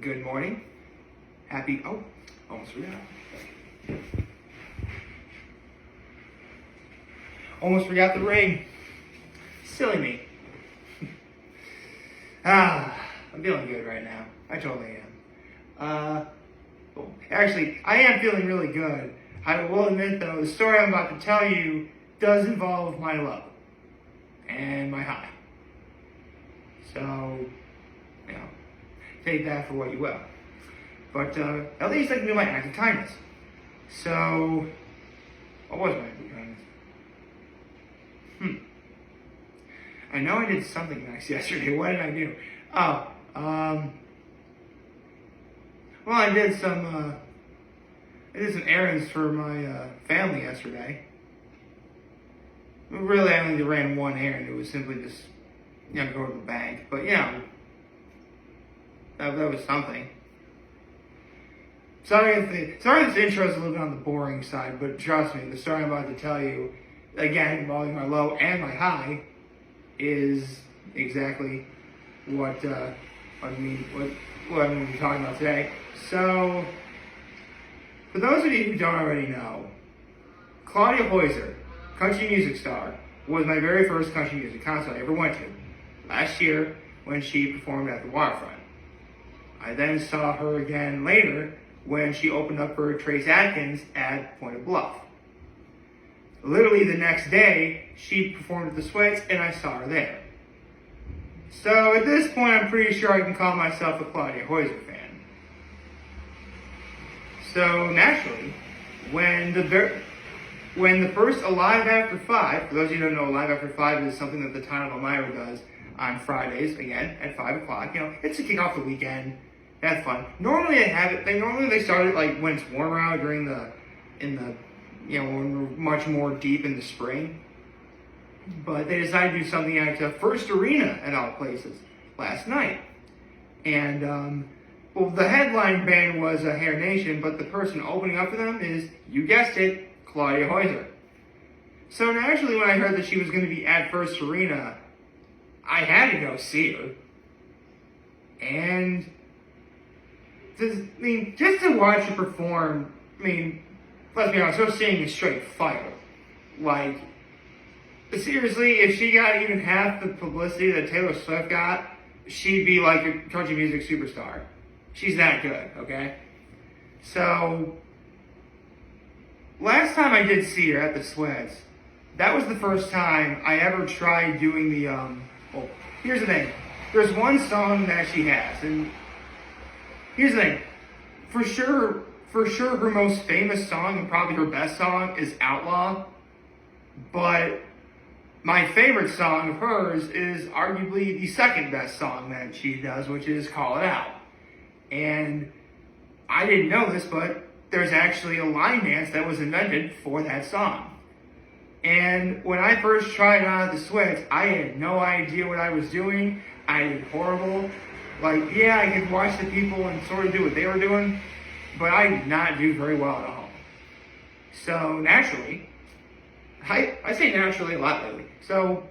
Good morning. Almost forgot. Almost forgot the ring. Silly me. I'm feeling good right now. I totally am. Actually, I am feeling really good. I will admit, though, the story I'm about to tell you does involve my low and my high. So, take that for what you will. But at least I can do my act of kindness. So, what was my act of kindness? I know I did something nice yesterday. What did I do? Well, I did some errands for my family yesterday. Really, I only ran one errand. It was simply just, go to the bank. But, that was something. Sorry if this intro is a little bit on the boring side, but trust me, the story I'm about to tell you, again, involving my low and my high, is exactly what I'm going to be talking about today. So, for those of you who don't already know, Claudia Hoyser, country music star, was my very first country music concert I ever went to, last year when she performed at the Waterfront. I then saw her again later when she opened up for Trace Adkins at Point of Bluff. Literally the next day, she performed at the Swits, and I saw her there. So at this point, I'm pretty sure I can call myself a Claudia Hoyser fan. So naturally, when the first Alive After 5, for those of you who don't know, Alive After 5 is something that the town of Elmira does on Fridays, again, at 5 o'clock. It's to kick off the weekend. That's fun. Normally they start it like when it's warmer out when we're much more deep in the spring. But they decided to do something at First Arena at all places last night. And, the headline band was Hair Nation, but the person opening up for them is, you guessed it, Claudia Hoyser. So naturally, when I heard that she was going to be at First Arena, I had to go see her. And, just to watch her perform, let's be honest, her singing is straight fire. Like, seriously, if she got even half the publicity that Taylor Swift got, she'd be like a country music superstar. She's that good, okay? So, last time I did see her at the Sweds, that was the first time I ever tried doing the, here's the thing. There's one song that she has, and here's the thing. For sure, her most famous song, and probably her best song, is Outlaw. But my favorite song of hers is arguably the second best song that she does, which is Call It Out. And I didn't know this, but there's actually a line dance that was invented for that song. And when I first tried it out at the Swits, I had no idea what I was doing. I did horrible. Like, yeah, I could watch the people and sort of do what they were doing, but I did not do very well at all. So naturally, I say naturally a lot lately. So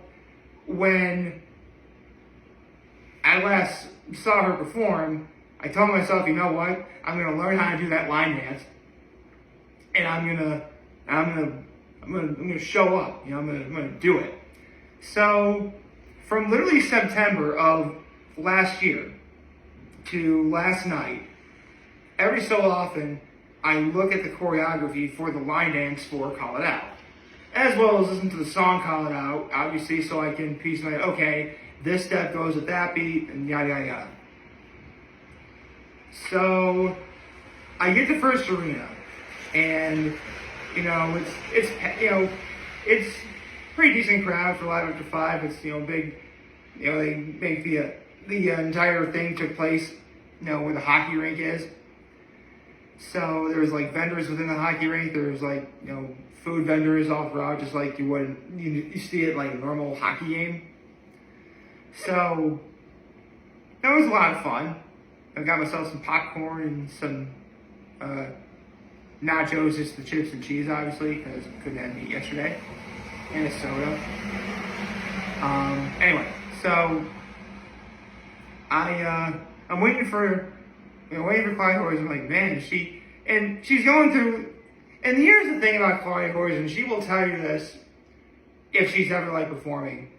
when I last saw her perform, I told myself, you know what? I'm going to learn how to do that line dance, and I'm going to show up. I'm going to do it. So from literally September of last year to last night, every so often I look at the choreography for the line dance for Call It Out, as well as listen to the song Call It Out, obviously, so I can piece my, okay, this step goes with that beat, and yada, yada, yada. So, I get to First Arena, and, it's pretty decent crowd for Live After 5. It's, big, they make the entire thing took place, where the hockey rink is. So there's like vendors within the hockey rink. There's like, food vendors all throughout, just like you would, you see it like a normal hockey game. So it was a lot of fun. I got myself some popcorn and some nachos, just the chips and cheese, obviously, because I couldn't have meat yesterday, and a soda. Anyway, so I'm waiting for waiting for Claudia Hoyser. I'm like, man, she's going through. And here's the thing about Claudia Hoyser, and she will tell you this if she's ever like performing.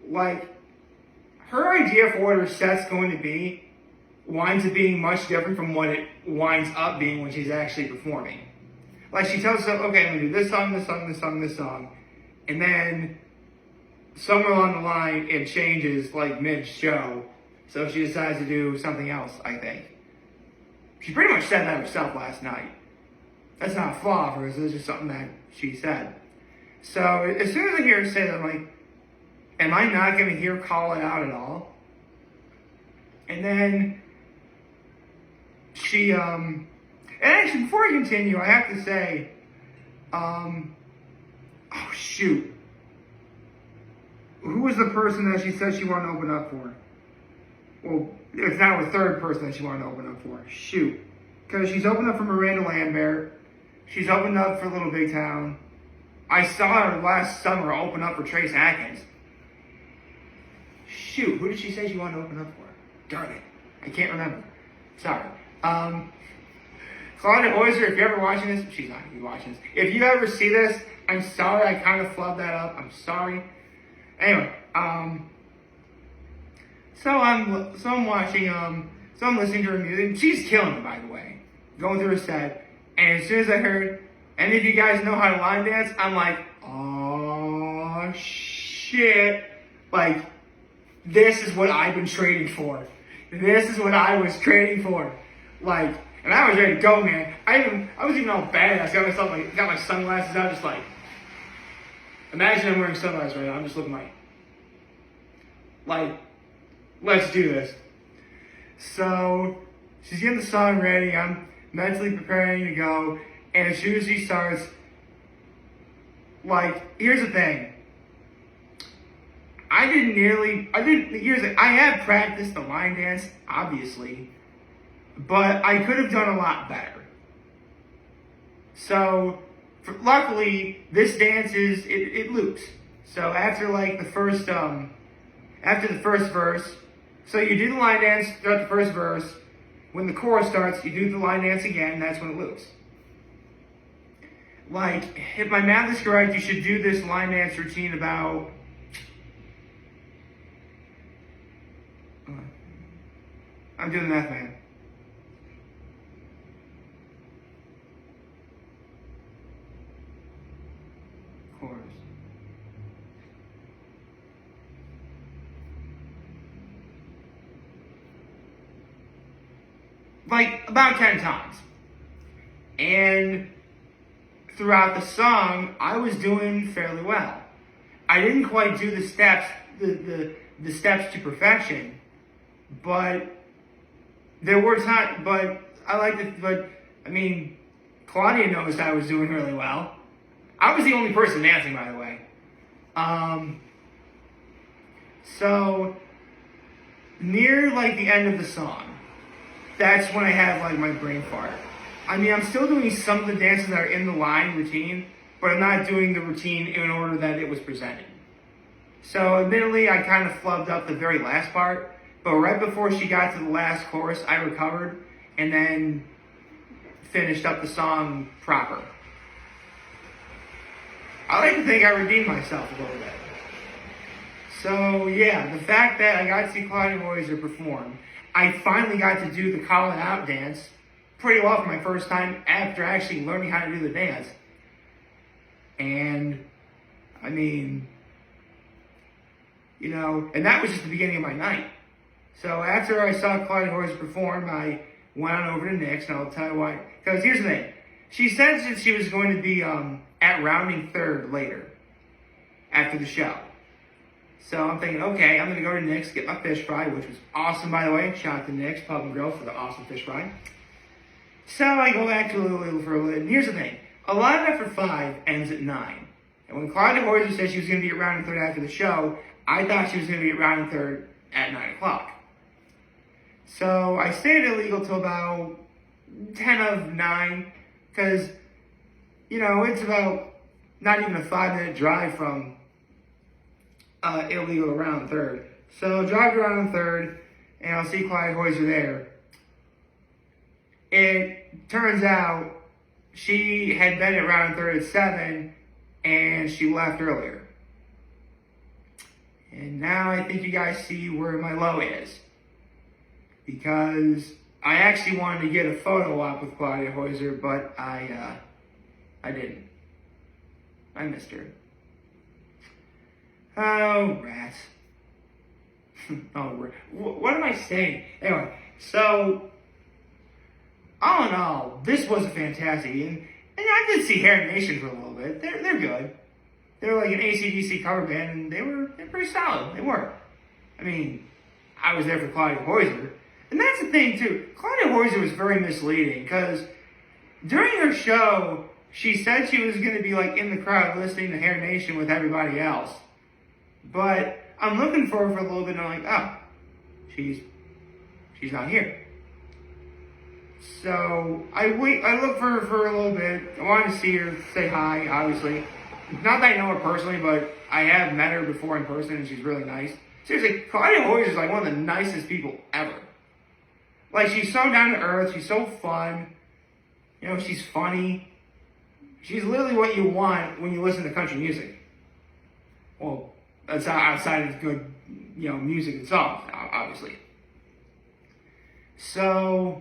Like, her idea for what her set's going to be winds up being much different from what it winds up being when she's actually performing. Like, she tells herself, okay, I'm going to do this song, this song, this song, this song. And then somewhere along the line, it changes, like, mid-show. So she decides to do something else, I think. She pretty much said that herself last night. That's not a flaw of hers, it's just something that she said. So as soon as I hear her say that, I'm like, am I not going to hear call it out at all? And then she, and actually before I continue, I have to say, oh shoot. Who was the person that she said she wanted to open up for? Well, it's now her third person that she wanted to open up for. Shoot. Because she's opened up for Miranda Lambert. She's opened up for Little Big Town. I saw her last summer open up for Trace Atkins. Shoot, who did she say she wanted to open up for? Darn it. I can't remember. Sorry. Claudia Hoyser, if you're ever watching this, she's not going to be watching this. If you ever see this, I'm sorry I kind of flubbed that up. I'm sorry. Anyway, so I'm watching, so I'm listening to her music. She's killing it, by the way. Going through her set. And as soon as I heard, any of you guys know how to line dance? I'm like, oh, shit. Like, this is what I've been training for. This is what I was training for. Like, and I was ready to go, man. I was even all badass. Got my sunglasses out, just like, imagine I'm wearing sunglasses right now. I'm just looking like, let's do this. So, she's getting the song ready. I'm mentally preparing to go. And as soon as she starts, like, here's the thing. I have practiced the line dance, obviously, but I could have done a lot better. So, luckily, this dance it loops. So after like after the first verse, so you do the line dance throughout the first verse. When the chorus starts, you do the line dance again, and that's when it loops. Like, if my math is correct, you should do this line dance routine about, I'm doing the math, man. Chorus. Like, about 10 times. And throughout the song, I was doing fairly well. I didn't quite do the steps, the steps to perfection, but there were times, I mean, Claudia noticed I was doing really well. I was the only person dancing, by the way. So, near, like, the end of the song, that's when I had, like, my brain fart. I mean, I'm still doing some of the dances that are in the line routine, but I'm not doing the routine in order that it was presented. So, admittedly, I kind of flubbed up the very last part, but right before she got to the last chorus, I recovered, and then finished up the song proper. I like to think I redeemed myself a little bit. So, yeah, the fact that I got to see Claudia Hoyser perform, I finally got to do the call it out dance pretty well for my first time after actually learning how to do the dance. And, I mean, you know, and that was just the beginning of my night. So after I saw Claudia Hoyser perform, I went on over to Nick's, and I'll tell you why. Because here's the thing. She said that she was going to be at rounding third later, after the show. So I'm thinking, okay, I'm going to go to Nick's, get my fish fry, which was awesome, by the way. Shout out to Nick's Pub and Grill for the awesome fish fry. So I go back to a little for a little, and here's the thing. A live after 5 ends at 9. And when Claudia Hoyser said she was going to be at rounding third after the show, I thought she was going to be at rounding third at 9 o'clock. So I stayed at Illegal till about 10 of 9, because, you know, it's about not even a 5-minute drive from Illegal around third. So drive around third, and I'll see Claudia Hoyser there. it turns out she had been at round third at 7, and she left earlier. And now I think you guys see where my low is. Because I actually wanted to get a photo op with Claudia Hoyser, but I didn't. I missed her. Oh, rats. Oh, what am I saying? Anyway, so, all in all, this was a fantastic, and I did see Hair Nation for a little bit. They're good. They're like an AC/DC cover band, and they're pretty solid. They were. I mean, I was there for Claudia Hoyser, and that's the thing too. Claudia Hoyser was very misleading because during her show, she said she was going to be like in the crowd listening to Hair Nation with everybody else, but I'm looking for her for a little bit, and I'm like, oh, she's not here. So I looked for her for a little bit. I wanted to see her, say hi, obviously. Not that I know her personally, but I have met her before in person, and she's really nice. Seriously, Claudia Hoyser is like one of the nicest people ever. Like, she's so down to earth. She's so fun. You know, she's funny. She's literally what you want when you listen to country music. Well, that's outside of good, you know, music and songs, obviously. So,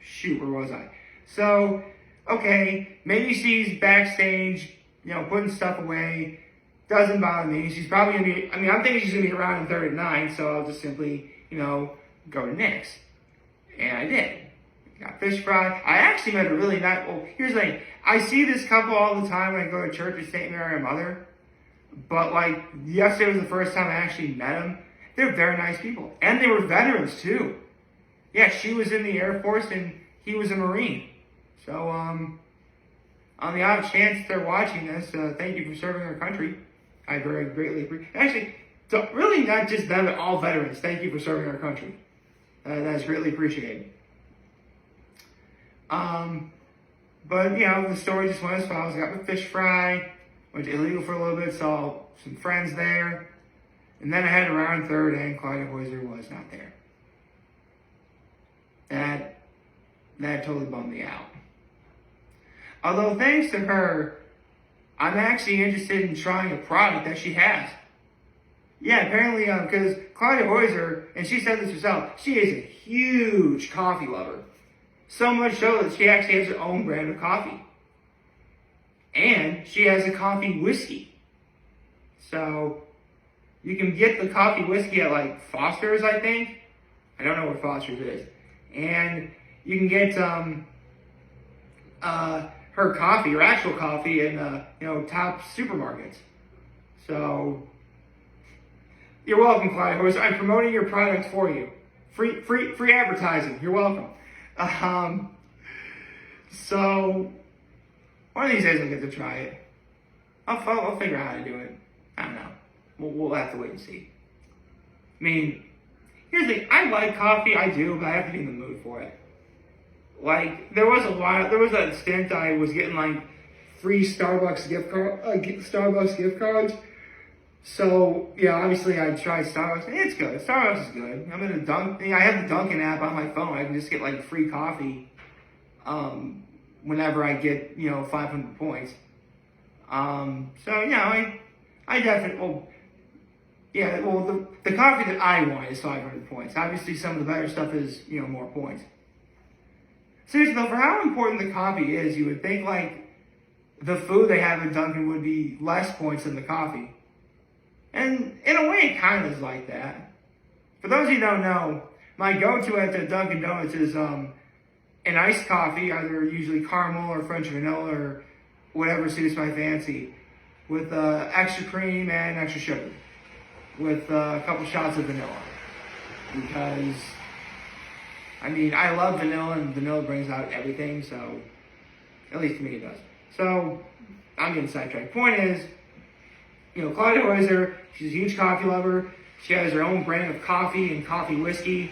shoot, where was I? So, okay, maybe she's backstage, you know, putting stuff away. Doesn't bother me. She's probably going to be, I mean, I'm thinking she's going to be around in third at 9, so I'll just simply, you know, go to Nick's. And I did. Got fish fry. I actually met a really nice, well, here's the thing. I see this couple all the time when I go to church at St. Mary Mother. But, like, yesterday was the first time I actually met them. They're very nice people. And they were veterans, too. Yeah, she was in the Air Force and he was a Marine. So, on the odd chance they're watching this, thank you for serving our country. I very greatly appreciate. Actually, so really not just them, but all veterans. Thank you for serving our country. That's greatly appreciated. But you know, the story just went as follows. Got my fish fry. Went to Illegal for a little bit. Saw some friends there, and then I had around third, and Claudia Hoyser was not there. That totally bummed me out. Although thanks to her, I'm actually interested in trying a product that she has. Yeah, apparently, because Claudia Hoyser, and she said this herself, she is a huge coffee lover. So much so that she actually has her own brand of coffee. And she has a coffee whiskey. So, you can get the coffee whiskey at like Foster's, I think. I don't know where Foster's is. And you can get, her coffee, her actual coffee, in you know, top supermarkets. So, you're welcome, Claudia Hoyser. I'm promoting your product for you. Free advertising. You're welcome. So, one of these days I'll get to try it. I'll figure out how to do it. I don't know. We'll have to wait and see. I mean, here's the thing. I like coffee, I do, but I have to be in the mood for it. Like, there was that stint I was getting like free Starbucks gift cards. So, yeah, obviously I tried Starbucks, and it's good. Starbucks is good. I'm in I have the Dunkin' app on my phone. I can just get like free coffee, whenever I get, you know, 500 points. So, you know, I definitely, the coffee that I want is 500 points. Obviously some of the better stuff is, you know, more points. Seriously though, for how important the coffee is, you would think like the food they have at Dunkin' would be less points than the coffee. And in a way it kind of is like that. For those of you who don't know, my go-to at the Dunkin' Donuts is an iced coffee, either usually caramel or French vanilla or whatever suits my fancy, with extra cream and extra sugar, with a couple shots of vanilla. Because, I mean, I love vanilla, and vanilla brings out everything, so, at least to me it does. So, I'm getting sidetracked. Point is, you know, Claudia Hoyser, she's a huge coffee lover. She has her own brand of coffee and coffee whiskey.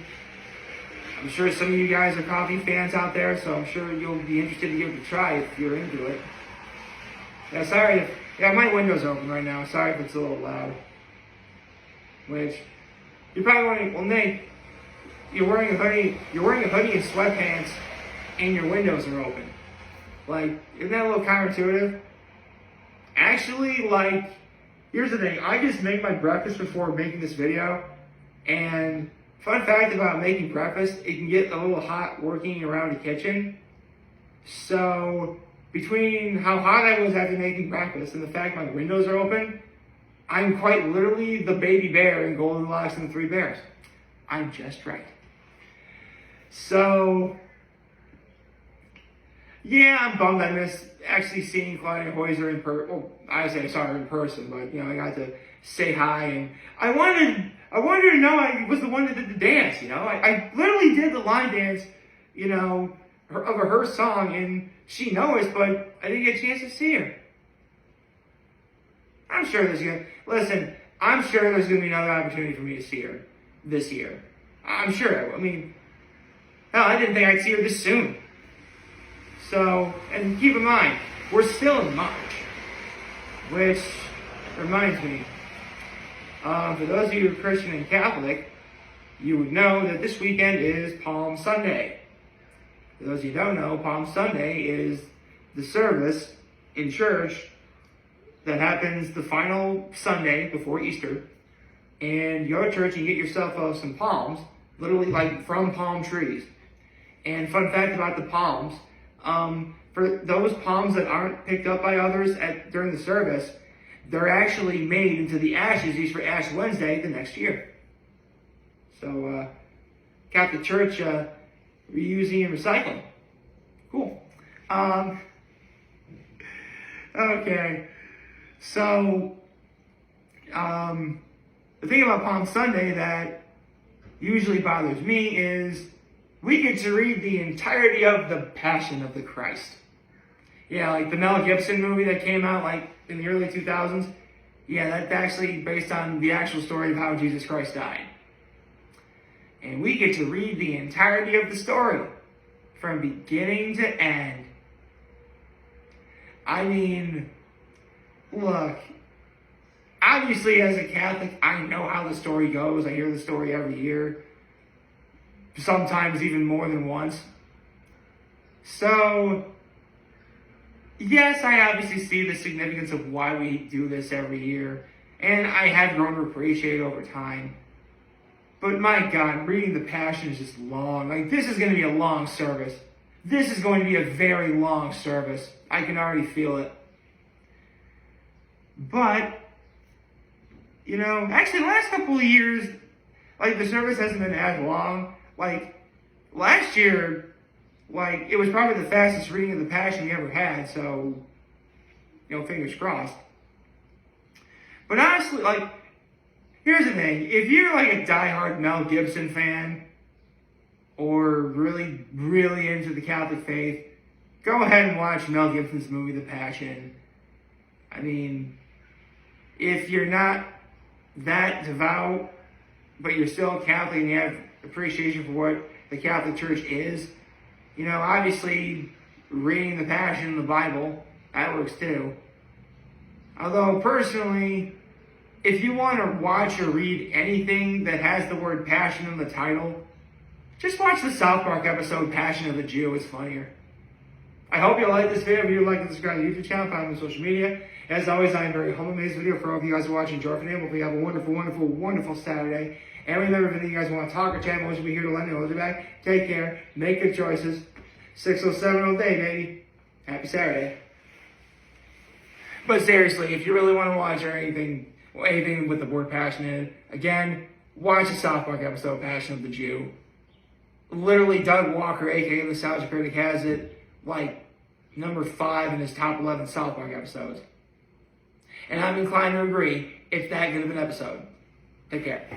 I'm sure some of you guys are coffee fans out there, so I'm sure you'll be interested to give it a try if you're into it. Yeah, my window's open right now. Sorry if it's a little loud. Which, you're probably wondering, well, Nate, you're wearing a hoodie and sweatpants, and your windows are open. Like, isn't that a little counterintuitive? Actually, like, here's the thing. I just made my breakfast before making this video, and fun fact about making breakfast, it can get a little hot working around the kitchen. So, between how hot I was after making breakfast and the fact my windows are open, I'm quite literally the baby bear in Goldilocks and the Three Bears. I'm just right. So, yeah, I'm bummed I missed actually seeing Claudia Hoyser in person. Well, I say sorry in person, but I got to say hi, and I wanted her to know I was the one that did the dance. I literally did the line dance, of her song, and she knows, but I didn't get a chance to see her. I'm sure there's gonna be another opportunity for me to see her this year. I'm sure. I mean, hell, I didn't think I'd see her this soon. So, and keep in mind, we're still in March, which reminds me, for those of you who are Christian and Catholic, you would know that this weekend is Palm Sunday. For those of you who don't know, Palm Sunday is the service in church that happens the final Sunday before Easter. And you go to church and get yourself some palms, literally like from palm trees. And fun fact about the palms, for those palms that aren't picked up by others during the service, they're actually made into the ashes used for Ash Wednesday the next year. So, Catholic Church, reusing and recycling. Cool. Okay. So, the thing about Palm Sunday that usually bothers me is we get to read the entirety of the Passion of the Christ. Yeah, like the Mel Gibson movie that came out like in the early 2000s. Yeah, that's actually based on the actual story of how Jesus Christ died. And we get to read the entirety of the story from beginning to end. I mean, look, obviously as a Catholic, I know how the story goes. I hear the story every year, sometimes even more than once. So, yes, I obviously see the significance of why we do this every year, and I have grown to appreciate it over time. But my God, reading the Passion is just long. Like, this is going to be a long service. This is going to be a very long service. I can already feel it. But, actually the last couple of years, like, the service hasn't been as long. Like, last year, like, it was probably the fastest reading of the Passion we ever had, so, fingers crossed. But honestly, like, here's the thing. If you're, like, a diehard Mel Gibson fan, or really, really into the Catholic faith, go ahead and watch Mel Gibson's movie, The Passion. I mean, if you're not that devout, but you're still a Catholic and you have appreciation for what the Catholic Church is, obviously reading the Passion in the Bible, that works too. Although, personally, if you want to watch or read anything that has the word Passion in the title, just watch the South Park episode, Passion of the Jew. It's funnier. I hope you like this video. If you'd like to subscribe to the YouTube channel, find me on social media. As always, I am very humble in this video for all of you guys who are watching. Enjoy for them. Hope you have a wonderful, wonderful, wonderful Saturday. And remember, if you guys want to talk or chat, we'll be here to let me know. Back. Take care. Make good choices. 607 all day, baby. Happy Saturday. But seriously, if you really want to watch or anything with the word Passion in it, again, watch the South Park episode, Passion of the Jew. Literally, Doug Walker, aka the Nostalgia Critic, has it like number 5 in his top 11 South Park episodes. And I'm inclined to agree, it's that good of an episode. Take care.